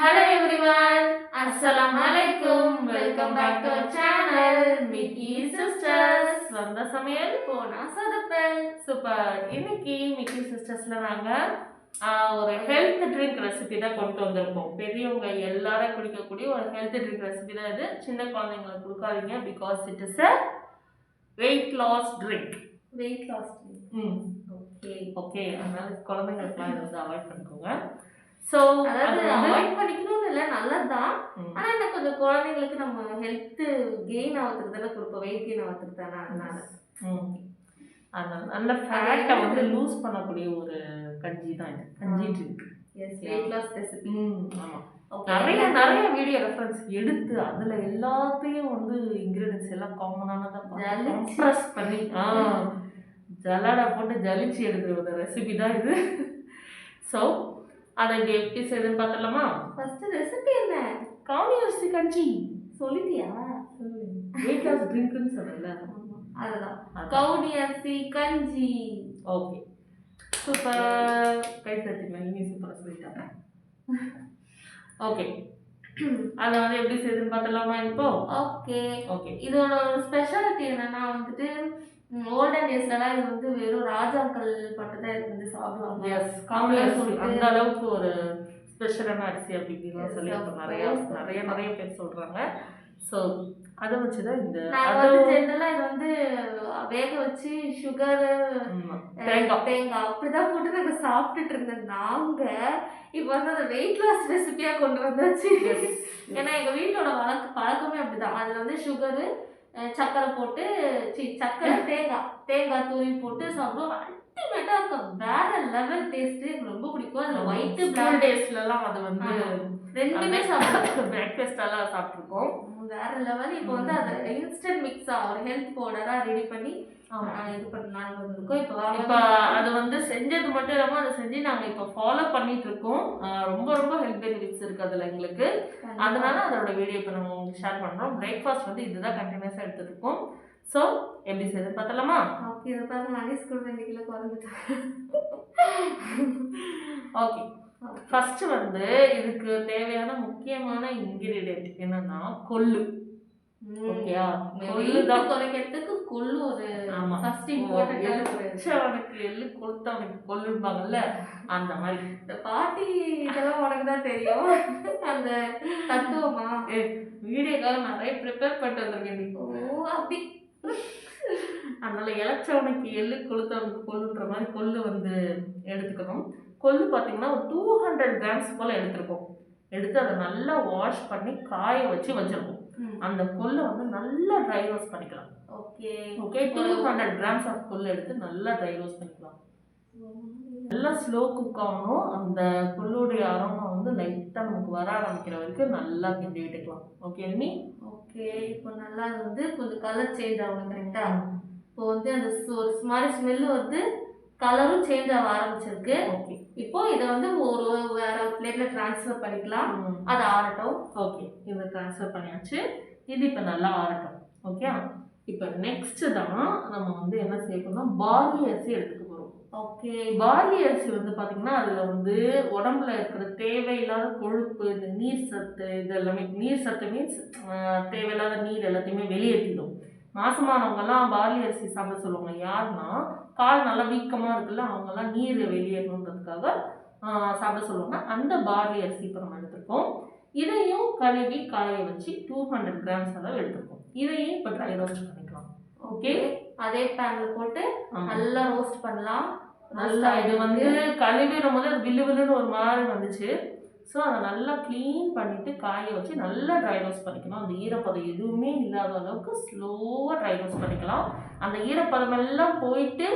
Hello everyone, Assalamualaikum. Welcome back to our channel, Mickey Sisters. வந்த சமையல் போனா சொதப்பல். Super. இன்னைக்கு மிக்கி சிஸ்டர்ஸ்ல நாங்க ஒரு ஹெல்த் ட்ரிங்க் ரெசிபி தான் கொண்டு வந்திருக்கோம். பெரியவங்க எல்லாரும் குடிக்கக்கூடிய ஒரு ஹெல்த் ட்ரிங்க் ரெசிபி தான் இது. சின்ன குழந்தைங்களுக்கு கொடுக்காதீங்க because it is a weight loss drink. Weight loss drink. Okay. அதனால குழந்தைங்களுக்குலாம் இதை வந்து அவாய்ட் பண்ணிக்கோங்க. ஸோ அதாவது அவாய்ட் பண்ணிக்கணும்னு இல்லை, நல்லதுதான். ஆனால் எனக்கு கொஞ்சம் குழந்தைங்களுக்கு நம்ம ஹெல்த் கெயின் ஆகிறதுக்கு தானே கொடுப்போம், வெயிட் கெயின் ஆகிறதுக்கு தானே. அதனால நல்ல ஃபேட்டை வந்து லூஸ் பண்ணக்கூடிய ஒரு கஞ்சி தான் இது, கஞ்சி ட்ரிங்க். Weight loss recipe. ஆமாம், நிறைய வீடியோ ரெஃபரன்ஸ் எடுத்து அதில் எல்லாத்தையும் வந்து இன்க்ரீடியன்ஸ் எல்லாம் காமனானதை கம்ப்ரஸ் பண்ணி ஜலாடா போட்டு ஜலிச்சு எடுக்கிற ஒரு ரெசிபி தான் இது. ஸோ அதை எப்படி செய்யுதுன்னு பார்த்துடலாமா? ஃபர்ஸ்ட் ரெசிபி என்ன? கவுனி அரிசி கஞ்சி. சொல்லிட்டியா? வெயிட் லாஸ் ட்ரிங்க்னு சொன்னல, அதுதான் கவுனி அரிசி கஞ்சி. Okay, super. கை தட்டிங்களா? இனி சூப்பராக சொல்லிட்டாங்க. ஓகே, அதை வந்து எப்படி செய்யுதுன்னு பார்த்துடலாமா இப்போ? ஓகே. இதோட ஒரு ஸ்பெஷாலிட்டி என்னன்னா வந்துட்டு ஓல்டன் டேஸ்லலாம் இது வந்து வெறும் ராஜாக்கள் மட்டும் தான் இது வந்து சாப்பிடுவாங்க. எஸ், கவுனி அரிசி அந்த அளவுக்கு ஒரு ஸ்பெஷலான அரிசி அப்படின்னு சொல்லி நிறைய பேர் சொல்கிறாங்க. ஸோ அதை வச்சு தான் இந்த ஜென்ரலாக இது வந்து வேக வச்சு சுகரு தேங்காய் அப்படிதான் போட்டு நாங்கள் சாப்பிட்டுட்டு இருந்தோம். நாங்கள் இப்போ வந்து அந்த வெயிட் லாஸ் ரெசிபியாக கொண்டு வந்தாச்சு. ஏன்னா எங்கள் வீட்டோட பழக்கமே அப்படிதான். அதில் வந்து சுகரு, சக்கரை போட்டு தேங்காய் தூவி போட்டு சாப்பிடுவோம். அல்டிமேட்டா இருக்கும், வேற லெவல் டேஸ்ட். எனக்கு ரொம்ப பிடிக்கும். அதில் ஒயிட் பிளாக் டேஸ்ட்லாம் அது வந்து ரெண்டுமே சாப்பிடுவோம். பிரேக்ஃபாஸ்டெல்லாம் சாப்பிட்ருக்கோம், வேற லெவல். இப்போ வந்து அதை இன்ஸ்டன்ட் மிக்ஸா ஒரு ஹெல்த் பவுடராக ரெடி பண்ணி இது பண்ணலாம் வந்திருக்கோம். இப்போ அது வந்து செஞ்சது மட்டும் இல்லாமல் அதை செஞ்சு நாங்கள் இப்போ ஃபாலோ பண்ணிட்டு இருக்கோம். ரொம்ப ஹெல்த் பெனிஃபிட்ஸ் இருக்குது அதில் எங்களுக்கு. அதனால அதோட வீடியோ இப்போ நம்ம உங்களுக்கு ஷேர் பண்ணுறோம். பிரேக்ஃபாஸ்ட் வந்து இதுதான் கண்டினியூஸாக எடுத்துகிட்டு இருக்கோம். ஸோ எப்படி செய்யுது பார்த்தலாமா? ஓகே, இதை பாருங்க, நானே ஸ்கூல் 2 கிலோ குறைஞ்சிட்டேன். ஓகே, ஃபர்ஸ்ட் வந்து இதுக்கு தேவையான முக்கியமான இன்கிரீடியன்ட் என்னன்னா கொள்ளு. ஓகேயா? கொள்ளு தான் குறைக்கிறதுக்கு கொள்ளு ஒரு ஃபர்ஸ்ட் இம்பார்ட்டன்ட். அவனுக்கு எள்ளு கொளுத்து அவனுக்கு கொள்ளுப்பாங்கல்ல, அந்த மாதிரி. இந்த பாட்டி இதெல்லாம் உனக்கு தான் தெரியும், அந்த தத்துவமா. வீடியோக்காக நிறைய ப்ரிப்பேர் பண்ணிட்டு வந்திருக்கேன். ஓ அப்படி. அதனால இளைச்சவனுக்கு எள்ளு கொளுத்தவனுக்கு கொள்ளுன்ற மாதிரி கொள்ளு வந்து எடுத்துக்கணும். கொள்ளு பார்த்தீங்கன்னா ஒரு 200 கிராம்ஸ் போல் எடுத்துருக்கோம். எடுத்து அதை நல்லா வாஷ் பண்ணி காய வச்சு வச்சிருக்கோம். அந்த கொள்ளை வந்து நல்லா ட்ரை ரோஸ்ட் பண்ணிக்கலாம். ஓகே 200 கிராம்ஸ் ஆஃப் கொள்ளை எடுத்து நல்லா ட்ரை ரோஸ்ட் பண்ணிக்கலாம். நல்லா ஸ்லோ குக் ஆகணும். அந்த கொள்ளுடைய அரோமா வந்து லைட்டாக நமக்கு வர ஆரம்பிக்கிற வரைக்கும் நல்லா கிண்டி விட்டுக்கலாம். ஓகே அண்ணி? ஓகே, இப்போ நல்லா வந்து கொஞ்சம் கலர் சேஞ்ச் ஆகணும். கரெக்டாக இப்போ வந்து அந்த ஒரு மாதிரி ஸ்மெல்லு வந்து கலரும் சேஞ்ச் ஆக ஆரம்பிச்சிருக்கு. ஓகே, இப்போ இதை வந்து ஒரு வேற பிளேட்ல ட்ரான்ஸ்ஃபர் பண்ணிக்கலாம். அது ஆறட்டும். ஓகே, இதை ட்ரான்ஸ்ஃபர் பண்ணியாச்சு. இது இப்போ நல்லா ஆறட்டும். ஓகே, இப்போ நெக்ஸ்ட் தான் நம்ம வந்து என்ன செய்யணும்னா பார்லி அரிசி எடுத்துக்க போகிறோம். ஓகே, பார்லி அரிசி வந்து பார்த்தீங்கன்னா அதில் வந்து உடம்புல இருக்கிற தேவையில்லாத கொழுப்பு, இந்த நீர் சத்து, இது எல்லாமே. நீர் சத்து மீன்ஸ் தேவையில்லாத நீர் எல்லாத்தையுமே வெளியேற்றிடும். மாசமானவங்கெல்லாம் பார்லி அரிசி சாப்பிட சொல்லுவாங்க. யாருன்னா கால் நல்லா வீக்கமாக இருக்குல்ல, அவங்கெல்லாம் நீர் வெளியேறணுன்றதுக்காக சாப்பிட சொல்லுவாங்க. அந்த பார்லி அரிசி இப்போ நம்ம எடுத்துருக்கோம். இதையும் கழுவி காய வச்சு 200 கிராம்ஸ் அளவு எடுத்துருக்கோம். இதையும் இப்போ ட்ரை ரோஸ்ட் பண்ணிக்கலாம். ஓகே, அதே பேன்ல போட்டு நல்லா ரோஸ்ட் பண்ணலாம். நல்லா இது வந்து கழுவிடும் போது அது வில்லுன்னு ஒரு மாதிரி வந்துச்சு. ஸோ அதை நல்லா க்ளீன் பண்ணிவிட்டு காய வச்சு நல்லா ட்ரை ரோஸ்ட் பண்ணிக்கணும். அந்த ஈரப்பதம் எதுவுமே இல்லாத அளவுக்கு ஸ்லோவாக ட்ரை ரோஸ்ட் பண்ணிக்கலாம். அந்த ஈரப்பதம் எல்லாம் போயிட்டு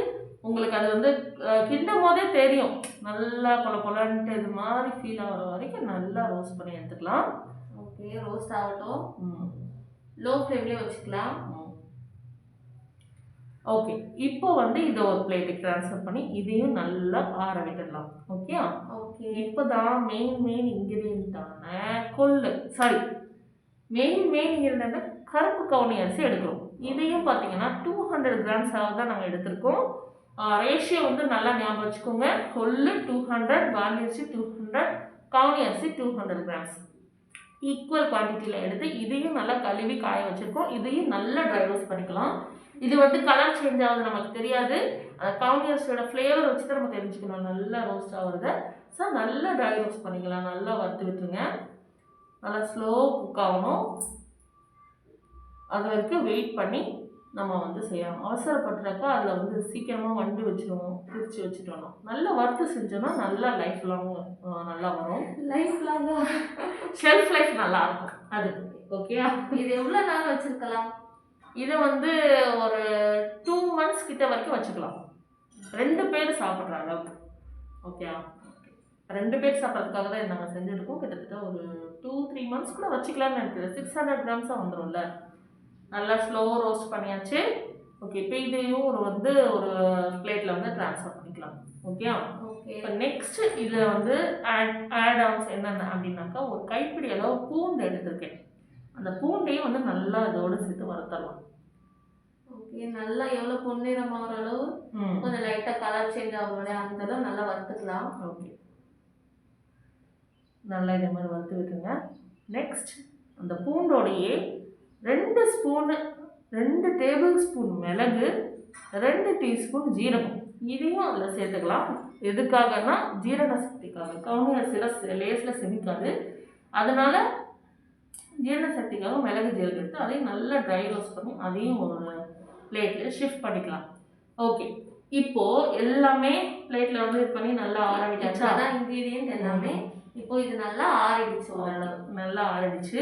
உங்களுக்கு அது வந்து கிண்டும் போதே தெரியும், நல்லா பொலன்ட்டு இது மாதிரி ஃபீல் ஆகிற வரைக்கும் நல்லா ரோஸ்ட் பண்ணி எடுத்துக்கலாம். ஓகே, ரோஸ்ட் ஆகட்டும். லோ ஃப்ளேம்லேயே வச்சுக்கலாம். ஓகே, இப்போ வந்து இதை ஒரு பிளேட்டுக்கு ட்ரான்ஸ்ஃபர் பண்ணி இதையும் நல்லா ஆற விட்டுடலாம். ஓகே, இப்போ தான் மெயின் இன்கிரீடியன்ட்டான கொள்ளு, சாரி மெயின் இன்கிரீடியன்ட் கருப்பு கவுனி அரிசி எடுக்கிறோம். இதையும் பார்த்தீங்கன்னா 200 கிராம்ஸ் தான் நாங்கள் எடுத்திருக்கோம். ரேஷியோ வந்து நல்லா ஞாபகம் வச்சுக்கோங்க. கொள்ளு 200, பார்லி அரிசி 200, கவுனி அரிசி 200 கிராம்ஸ் ஈக்குவல் குவான்டிட்டியில் எடுத்து இதையும் நல்லா கழுவி காய வச்சுருக்கோம். இதையும் நல்லா ட்ரை ரோஸ்ட் பண்ணிக்கலாம். இது வந்து கலர் சேஞ்ச் ஆகுது நமக்கு தெரியாது. அந்த கவுனி அரிசியோட ஃப்ளேவர் வச்சு தான் நம்ம தெரிஞ்சுக்கணும் நல்லா ரோஸ்ட் ஆகுறத. ஸோ நல்லா ட்ரை ரோஸ்ட் பண்ணிக்கலாம். நல்லா வறுத்து விட்டுருங்க. நல்லா ஸ்லோ குக் ஆகணும். அது வரைக்கும் வெயிட் பண்ணி நம்ம வந்து செய்யணும். அவசரப்பட்டுறாக்கா அதில் வந்து சீக்கிரமாக வண்டு வச்சிருவோம், பிரித்து வச்சுட்டோம். நல்லா வறுத்து செஞ்சோன்னா நல்லா லைஃப் லாங் நல்லா வரும். லைஃப் லாங்கா ஷெல்ஃப் லைஃப் நல்லா இருக்கும் அது. ஓகேயா? இது எவ்வளோ நாள் வச்சுருக்கலாம்? இதை வந்து ஒரு 2 months கிட்ட வரைக்கும் வச்சுக்கலாம். 2 பேர் சாப்பிட்ற அளவுக்கு. ஓகேயா? 2 பேர் சாப்பிட்றதுக்காக தான் நாங்கள் செஞ்சுருக்கோம். கிட்டத்தட்ட ஒரு 2-3 months கூட வச்சுக்கலாம்னு நினைக்கிறேன். 600 கிராம்ஸாக வந்துடும்ல. நல்லா ஸ்லோ ரோஸ்ட் பண்ணியாச்சு. ஓகே, இப்போ இதையும் ஒரு பிளேட்டில் வந்து ட்ரான்ஸ்ஃபர் பண்ணிக்கலாம். ஓகேயா? இப்போ நெக்ஸ்ட் இதில் வந்து ஆட் ஆன்ஸ் என்னென்ன அப்படின்னாக்கா, ஒரு கைப்பிடி அளவு பூண்டு எடுத்துருக்கேன். அந்த பூண்டையும் வந்து நல்லா இதோடு சேர்த்து வறுத்தரலாம். ஓகே, நல்லா எவ்வளோ பொன்னிறம் ஆகிற அளவு கொஞ்சம் லைட்டாக கலர் சேஞ்ச் ஆகுது அந்த அளவு நல்லா வறுத்துக்கலாம். ஓகே, நல்லா இதே மாதிரி வறுத்து விட்டுருங்க. நெக்ஸ்ட் அந்த பூண்டோடையே 2 டேபிள் ஸ்பூன் மிளகு, 2 டீஸ்பூன் ஜீரகம் இதையும் அதில் சேர்த்துக்கலாம். எதுக்காகனா ஜீரண சக்திக்காக. கவுனி அரிசியில் லேஸில் செமிக்காது, அதனால ஜீரண சக்திக்காக மிளகு ஜீரகம் எடுத்து அதையும் நல்லா ட்ரை ரோஸ்ட் பண்ணி அதையும் ஒரு பிளேட்டில் ஷிஃப்ட் பண்ணிக்கலாம். ஓகே, இப்போது எல்லாமே பிளேட்டில் வந்து இது பண்ணி நல்லா ஆரம்பிச்சாச்சா? அதான் இன்க்ரீடியன்ட் எல்லாமே. இப்போ இது நல்லா ஆறிடுச்சு, ஓரளவு நல்லா ஆறிடுச்சு.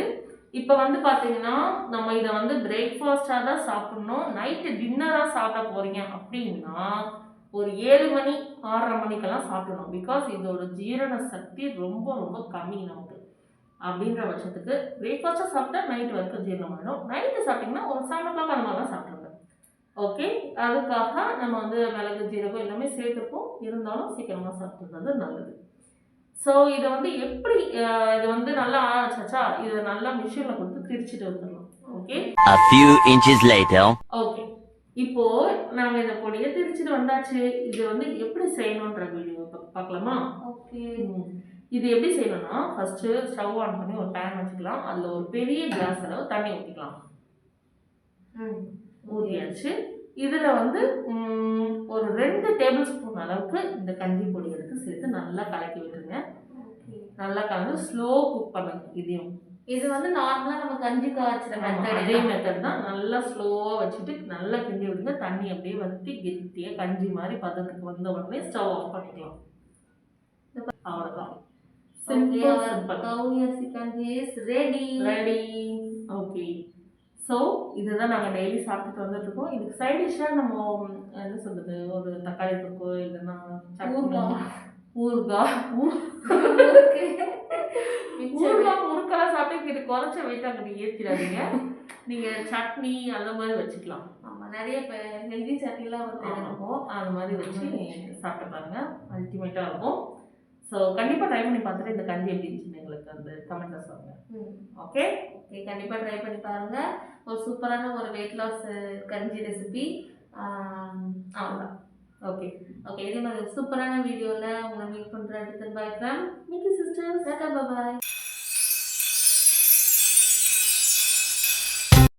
இப்போ வந்து பார்த்தீங்கன்னா நம்ம இதை வந்து பிரேக்ஃபாஸ்ட்டாக தான் சாப்பிட்ணும். நைட்டு டின்னராக சாப்பிட போகிறீங்க அப்படின்னா ஒரு 7 மணி 6:30 மணிக்கெல்லாம் சாப்பிடணும். பிகாஸ் இதோட ஜீரண சக்தி ரொம்ப ரொம்ப கம்மி நமக்கு. அப்படின்ற பட்சத்துக்கு பிரேக்ஃபாஸ்ட்டாக சாப்பிட்டா நைட்டு வரைக்கும் ஜீரணம் ஆகிடும். நைட்டு சாப்பிட்டிங்கன்னா ஒரு 7 o'clock அந்த மாதிரிலாம் சாப்பிட்ருங்க. ஓகே, அதுக்காக நம்ம வந்து மிளகு ஜீரகம் எல்லாமே சேர்த்துப்போம். இருந்தாலும் சீக்கிரமாக சாப்பிட்றது நல்லது. ஸோ இதை வந்து எப்படி இது வந்து நல்லா ஆரம்பிச்சாச்சா, இதை நல்லா மிஷினில் கொடுத்து திரிச்சிட்டு வந்துடலாம். Okay, A few inches later. Okay, இப்போ நாம இந்த பொடியை திரிச்சிட்டு வந்தாச்சு. இது வந்து எப்படி செய்யணுன்ற வீடியோ பார்க்கலாமா? ஓகே, இது எப்படி செய்யணும்னா, ஃபர்ஸ்ட் ஸ்டவ் ஆன் பண்ணி ஒரு பேன் வச்சுக்கலாம். அதில் ஒரு பெரிய கிளாஸ் அளவு தண்ணி ஊற்றிக்கலாம். ஊற்றியாச்சு. இதில் வந்து ஒரு 2 டேபிள் ஸ்பூன் அளவுக்கு இந்த கஞ்சி பொடி எடுத்து சேர்த்து நல்லா கலக்கி விட்டுருங்க. நல்லா கலந்து ஸ்லோ குக் பண்ணுங்க. இதையும் இது வந்து நார்மலாக நம்ம கஞ்சி காய்ச்சிற மெத்தட், அதே மெத்தட் தான். நல்லா ஸ்லோவாக வச்சுட்டு நல்லா கிண்டி விடுங்க. தண்ணி அப்படியே வற்றி கெட்டியாக கஞ்சி மாதிரி பதத்துக்கு வந்த உடனே ஸ்டவ் ஆஃப் பண்ணிக்கலாம். அவ்வளோதான். கவுனி அரிசி கஞ்சி இஸ் ரெடி. ஓகே, ஸோ இதுதான் நாங்கள் டெய்லி சாப்பிட்டுட்டு வந்துட்டுருக்கோம். இதுக்கு சைட் டிஷ்ஷாக நம்ம என்ன சொல்கிறது, ஒரு தக்காளி தொக்கோ இல்லைன்னா ஊறுகாய் முறுக்கெல்லாம் சாப்பிட்டு இது குறைச்ச வெயிட் அங்கே ஏற்றிடாதீங்க. நீங்கள் சட்னி அந்த மாதிரி வச்சுக்கலாம். ஆமாம், நிறைய ஹெல்தி சட்னிலாம் வந்து எடுக்கும். அது மாதிரி வச்சு சாப்பிட்டு பாருங்க, அல்டிமேட்டாக இருக்கும். ஸோ கண்டிப்பாக ட்ரை பண்ணி பார்த்துட்டு இந்த கஞ்சி எப்படி இருந்துச்சுன்னு எங்களுக்கு அந்த கமெண்ட்டில் சொல்லுங்கள். ஓகே, கண்டிப்பாக ட்ரை பண்ணி பாருங்கள். ஒரு சூப்பரான ஒரு வெயிட் லாஸ் கஞ்சி ரெசிபி. அவ்வளோதான். ஓகே, இதே மாதிரி சூப்பரான வீடியோவில் உங்களை மீட் பண்ணுறேன். By from Mickey sisters. Bye.